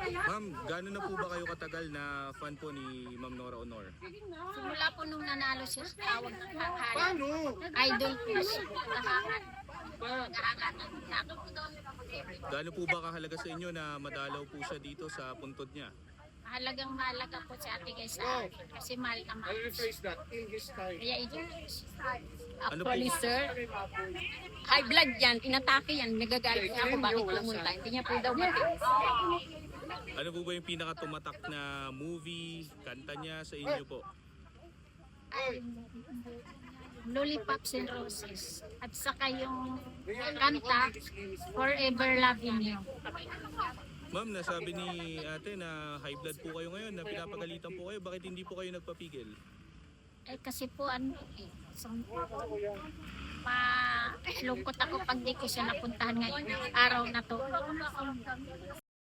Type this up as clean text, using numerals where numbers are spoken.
Ma'am, gaano na po ba kayo katagal na fan po ni Ma'am Nora Honor? Simula po nung nanalo siya sa tawag ng hangalan. Idol po siya. Nahangatan na ako doon. Gaano po ba kahalaga sa inyo na madalaw po siya dito sa puntod niya? Mahalagang mahalaga po si ate guys sa akin. Kasi mahal na mahal siya. Kaya ito. Actually, sir, high blood yan, inatake yan, nagagalit niya ako bakit pumunta. Hindi niya po daw matiis. Ano po ba yung pinakatumatak na movie, kanta niya sa inyo po? Lollipops and Roses. At saka yung kanta, Forever Loving You. Ma'am, nasabi ni ate na high blood po kayo ngayon, na pinapagalitan po kayo. Bakit hindi po kayo nagpapigil? Eh kasi po malungkot ako pag di ko siya napuntahan ngayon araw na to.